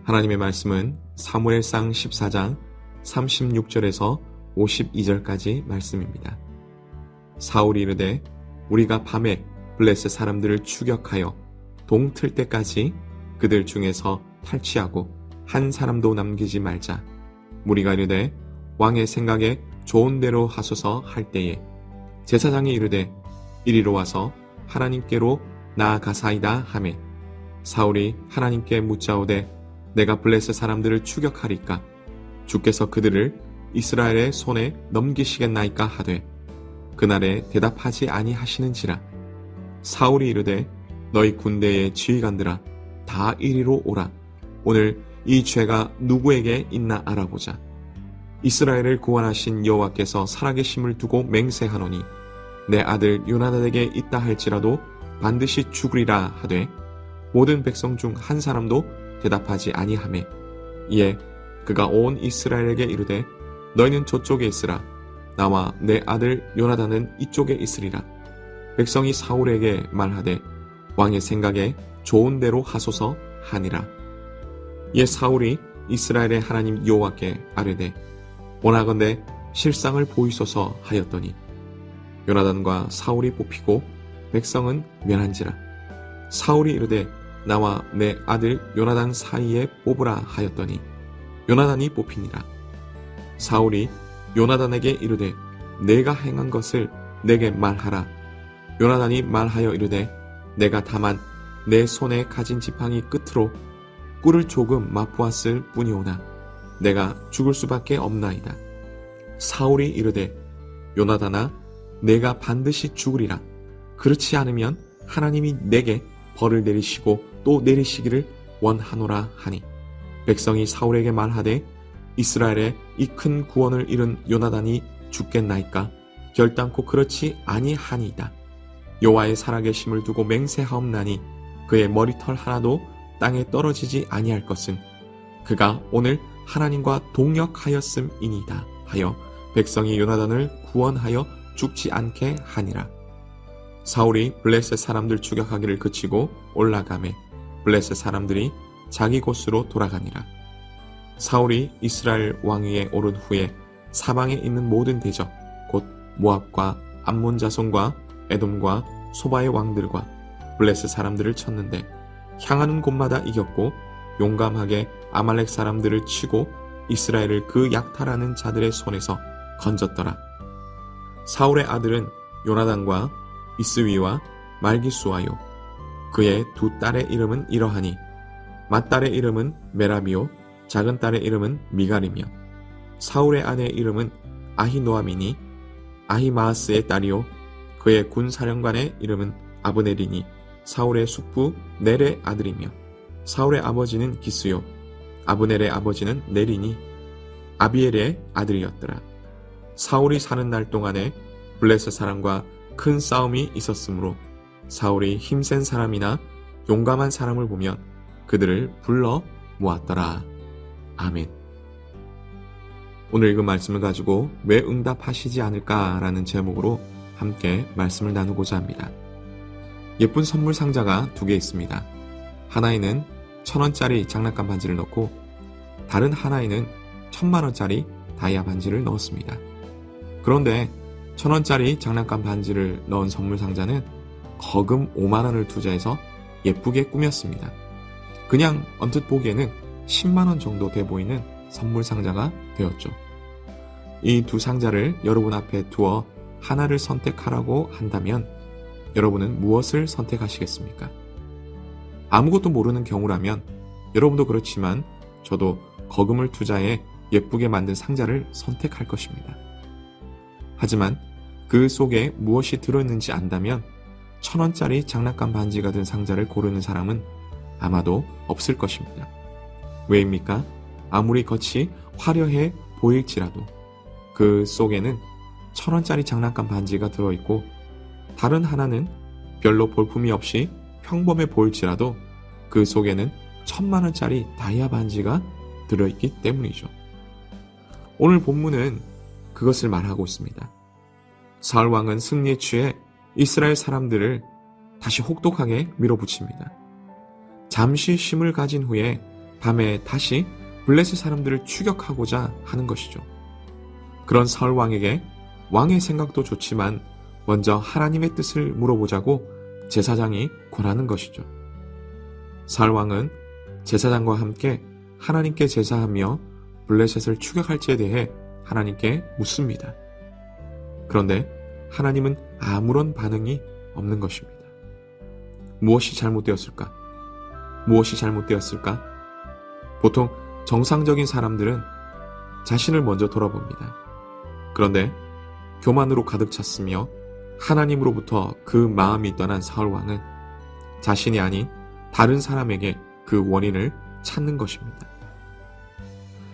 하나님의 말씀은 사무엘상 14장 36절에서 52절까지 말씀입니다. 사울이 이르되 우리가 밤에 블레셋 사람들을 추격하여 동틀 때까지 그들 중에서 탈취하고 한 사람도 남기지 말자. 무리가 이르되 왕의 생각에 좋은 대로 하소서 할 때에 제사장이 이르되 이리로 와서 하나님께로 나아가사이다 하매 사울이 하나님께 묻자오되 내가 블레셋 사람들을 추격하리까 주께서 그들을 이스라엘의 손에 넘기시겠나이까 하되 그날에 대답하지 아니하시는지라. 사울이 이르되 너희 군대의 지휘관들아 다 이리로 오라. 오늘 이 죄가 누구에게 있나 알아보자. 이스라엘을 구원하신 여호와께서 살아계심을 두고 맹세하노니 내 아들 요나단에게 있다 할지라도 반드시 죽으리라 하되 모든 백성 중 한 사람도 대답하지 아니하매 이에 그가 온 이스라엘에게 이르되 너희는 저쪽에 있으라. 나와 내 아들 요나단은 이쪽에 있으리라. 백성이 사울에게 말하되 왕의 생각에 좋은 대로 하소서 하니라. 이에 사울이 이스라엘의 하나님 여호와께 아뢰되 원하건대 실상을 보이소서 하였더니 요나단과 사울이 뽑히고 백성은 면한지라. 사울이 이르되 나와 내 아들 요나단 사이에 뽑으라 하였더니 요나단이 뽑히니라. 사울이 요나단에게 이르되 내가 행한 것을 내게 말하라. 요나단이 말하여 이르되 내가 다만 내 손에 가진 지팡이 끝으로 꿀을 조금 맛보았을 뿐이오나 내가 죽을 수밖에 없나이다. 사울이 이르되 요나단아 내가 반드시 죽으리라. 그렇지 않으면 하나님이 내게 벌을 내리시고 또 내리시기를 원하노라 하니 백성이 사울에게 말하되 이스라엘의 이 큰 구원을 이룬 요나단이 죽겠나이까 결단코 그렇지 아니하니이다. 여호와의 살아계심을 두고 맹세하옵나니 그의 머리털 하나도 땅에 떨어지지 아니할 것은 그가 오늘 하나님과 동역하였음이니이다 하여 백성이 요나단을 구원하여 죽지 않게 하니라. 사울이 블레셋 사람들 추격하기를 그치고 올라가매 블레셋 사람들이 자기 곳으로 돌아가니라. 사울이 이스라엘 왕위에 오른 후에 사방에 있는 모든 대적 곧 모압과 암몬 자손과 에돔과 소바의 왕들과 블레셋 사람들을 쳤는데 향하는 곳마다 이겼고 용감하게 아말렉 사람들을 치고 이스라엘을 그 약탈하는 자들의 손에서 건졌더라. 사울의 아들은 요나단과 이스위와 말기수아요. 그의 두 딸의 이름은 이러하니 맏딸의 이름은 메라비요 작은 딸의 이름은 미갈이며 사울의 아내의 이름은 아히노아미니 아히마아스의 딸이요 그의 군사령관의 이름은 아브넬이니 사울의 숙부 넬의 아들이며 사울의 아버지는 기스요 아브넬의 아버지는 넬이니 아비엘의 아들이었더라. 사울이 사는 날 동안에 블레셋 사람과 큰 싸움이 있었으므로 사울이 힘센 사람이나 용감한 사람을 보면 그들을 불러 모았더라. 아멘. 오늘 읽은 말씀을 가지고 왜 응답하시지 않을까라는 제목으로 함께 말씀을 나누고자 합니다. 예쁜 선물 상자가 두 개 있습니다. 하나에는 1,000원짜리 장난감 반지를 넣고 다른 하나에는 1,000만원짜리 다이아 반지를 넣었습니다. 그런데 1,000원짜리 장난감 반지를 넣은 선물 상자는 거금 5만원을 투자해서 예쁘게 꾸몄습니다. 그냥 언뜻 보기에는 10만원 정도 돼 보이는 선물 상자가 되었죠. 이 두 상자를 여러분 앞에 두어 하나를 선택하라고 한다면 여러분은 무엇을 선택하시겠습니까? 아무것도 모르는 경우라면 여러분도 그렇지만 저도 거금을 투자해 예쁘게 만든 상자를 선택할 것입니다. 하지만 그 속에 무엇이 들어있는지 안다면 1,000원짜리 장난감 반지가 든 상자를 고르는 사람은 아마도 없을 것입니다. 왜입니까? 아무리 겉이 화려해 보일지라도 그 속에는 1,000원짜리 장난감 반지가 들어있고 다른 하나는 별로 볼품이 없이 평범해 보일지라도 그 속에는 1,000만원짜리 다이아 반지가 들어있기 때문이죠. 오늘 본문은 그것을 말하고 있습니다. 사울 왕은 승리에 취해 이스라엘 사람들을 다시 혹독하게 밀어붙입니다. 잠시 쉼을 가진 후에 밤에 다시 블레셋 사람들을 추격하고자 하는 것이죠. 그런 사울 왕에게 왕의 생각도 좋지만 먼저 하나님의 뜻을 물어보자고 제사장이 권하는 것이죠. 사울 왕은 제사장과 함께 하나님께 제사하며 블레셋을 추격할지에 대해 하나님께 묻습니다. 그런데 하나님은 아무런 반응이 없는 것입니다. 무엇이 잘못되었을까? 무엇이 잘못되었을까? 보통 정상적인 사람들은 자신을 먼저 돌아봅니다. 그런데 교만으로 가득 찼으며 하나님으로부터 그 마음이 떠난 사울 왕은 자신이 아닌 다른 사람에게 그 원인을 찾는 것입니다.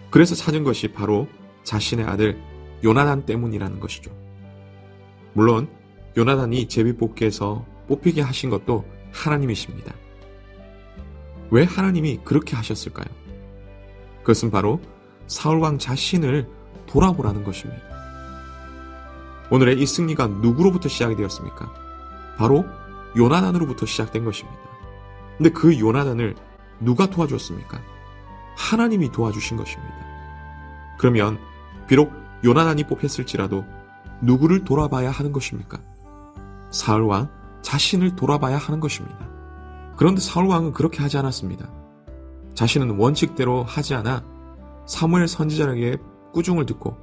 그래서 찾은 것이 바로 자신의 아들 요나단 때문이라는 것이죠. 물론 요나단이 제비뽑기에서 뽑히게 하신 것도 하나님이십니다. 왜 하나님이 그렇게 하셨을까요? 그것은 바로 사울왕 자신을 돌아보라는 것입니다. 오늘의 이 승리가 누구로부터 시작이 되었습니까? 바로 요나단으로부터 시작된 것입니다. 근데 그 요나단을 누가 도와줬습니까? 하나님이 도와주신 것입니다. 그러면 비록 요나단이 뽑혔을지라도 누구를 돌아봐야 하는 것입니까? 사울왕 자신을 돌아봐야 하는 것입니다. 그런데 사울왕은 그렇게 하지 않았습니다. 자신은 원칙대로 하지 않아 사무엘 선지자에게 꾸중을 듣고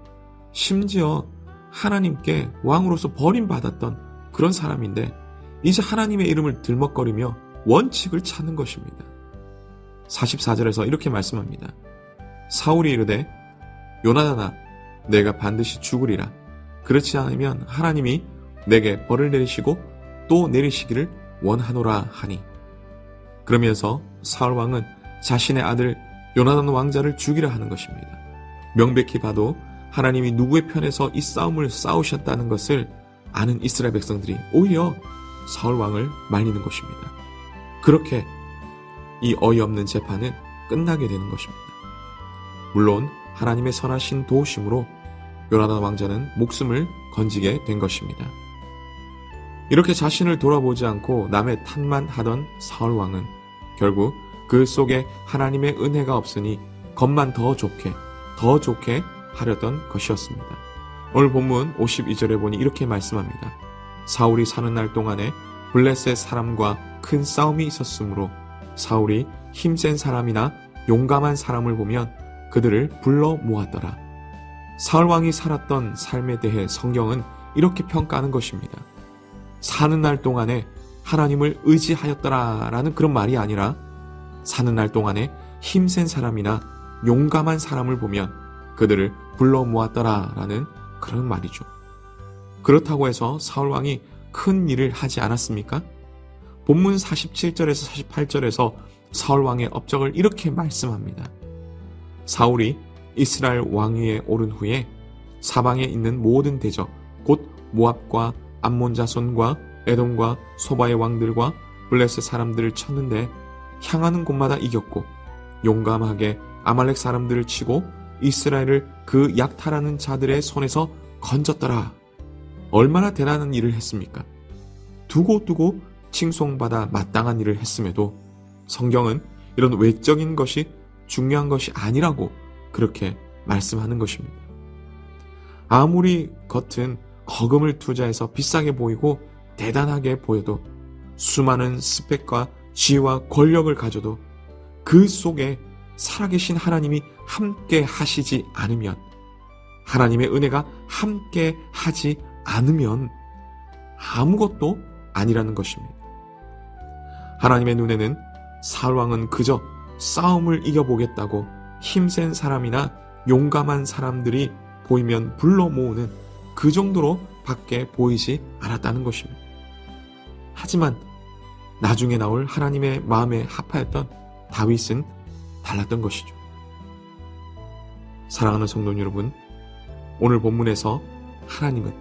심지어 하나님께 왕으로서 버림받았던 그런 사람인데 이제 하나님의 이름을 들먹거리며 원칙을 찾는 것입니다. 44절에서 이렇게 말씀합니다. 사울이 이르되 요나단아 내가 반드시 죽으리라. 그렇지 않으면 하나님이 내게 벌을 내리시고 또 내리시기를 원하노라 하니. 그러면서 사울 왕은 자신의 아들 요나단 왕자를 죽이려 하는 것입니다. 명백히 봐도 하나님이 누구의 편에서 이 싸움을 싸우셨다는 것을 아는 이스라엘 백성들이 오히려 사울 왕을 말리는 것입니다. 그렇게 이 어이없는 재판은 끝나게 되는 것입니다. 물론 하나님의 선하신 도우심으로 요나단 왕자는 목숨을 건지게 된 것입니다. 이렇게 자신을 돌아보지 않고 남의 탓만 하던 사울 왕은 결국 그 속에 하나님의 은혜가 없으니 겉만 더 좋게 하려던 것이었습니다. 오늘 본문 52절에 보니 이렇게 말씀합니다. 사울이 사는 날 동안에 블레셋 사람과 큰 싸움이 있었으므로 사울이 힘센 사람이나 용감한 사람을 보면 그들을 불러 모았더라. 사울 왕이 살았던 삶에 대해 성경은 이렇게 평가하는 것입니다. 사는 날 동안에 하나님을 의지하였더라라는 그런 말이 아니라 사는 날 동안에 힘센 사람이나 용감한 사람을 보면 그들을 불러 모았더라라는 그런 말이죠. 그렇다고 해서 사울 왕이 큰 일을 하지 않았습니까? 본문 47절에서 48절에서 사울 왕의 업적을 이렇게 말씀합니다. 사울이 이스라엘 왕위에 오른 후에 사방에 있는 모든 대적 곧 모압과 암몬 자손과 에돔과 소바의 왕들과 블레셋 사람들을 쳤는데 향하는 곳마다 이겼고 용감하게 아말렉 사람들을 치고 이스라엘을 그 약탈하는 자들의 손에서 건졌더라. 얼마나 대단한 일을 했습니까? 두고두고 칭송받아 마땅한 일을 했음에도 성경은 이런 외적인 것이 중요한 것이 아니라고 그렇게 말씀하는 것입니다. 아무리 겉은 거금을 투자해서 비싸게 보이고 대단하게 보여도 수많은 스펙과 지혜와 권력을 가져도 그 속에 살아계신 하나님이 함께 하시지 않으면, 하나님의 은혜가 함께 하지 않으면 아무것도 아니라는 것입니다. 하나님의 눈에는 사울 왕은 그저 싸움을 이겨보겠다고 힘센 사람이나 용감한 사람들이 보이면 불러 모으는 그 정도로 밖에 보이지 않았다는 것입니다. 하지만 나중에 나올 하나님의 마음에 합하였던 다윗은 달랐던 것이죠. 사랑하는 성도 여러분, 오늘 본문에서 하나님은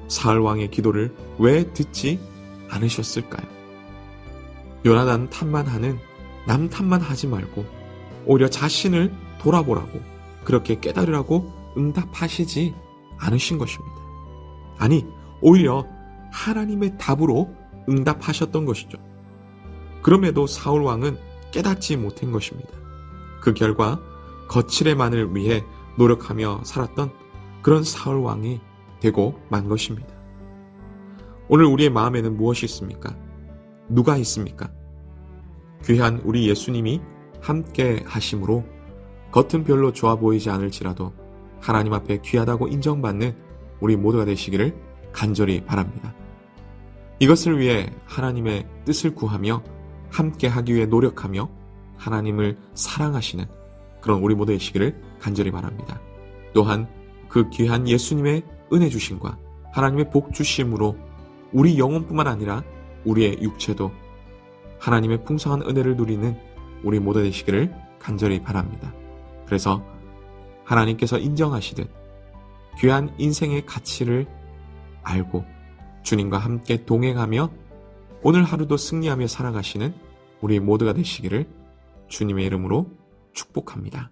사울 왕의 기도를 왜 듣지 않으셨을까요? 요나단 탓만 하는 남 탓만 하지 말고 오히려 자신을 돌아보라고, 그렇게 깨달으라고 응답하시지 않으신 것입니다. 아니, 오히려 하나님의 답으로 응답하셨던 것이죠. 그럼에도 사울 왕은 깨닫지 못한 것입니다. 그 결과 거칠의만을 위해 노력하며 살았던 그런 사울 왕이 되고 만 것입니다. 오늘 우리의 마음에는 무엇이 있습니까? 누가 있습니까? 귀한 우리 예수님이 함께 하심으로 겉은 별로 좋아 보이지 않을지라도 하나님 앞에 귀하다고 인정받는 우리 모두가 되시기를 간절히 바랍니다. 이것을 위해 하나님의 뜻을 구하며 함께 하기 위해 노력하며 하나님을 사랑하시는 그런 우리 모두 되시기를 간절히 바랍니다. 또한 그 귀한 예수님의 은혜 주심과 하나님의 복 주심으로 우리 영혼뿐만 아니라 우리의 육체도 하나님의 풍성한 은혜를 누리는 우리 모두 되시기를 간절히 바랍니다. 그래서 하나님께서 인정하시듯 귀한 인생의 가치를 알고 주님과 함께 동행하며 오늘 하루도 승리하며 살아가시는 우리 모두가 되시기를 주님의 이름으로 축복합니다.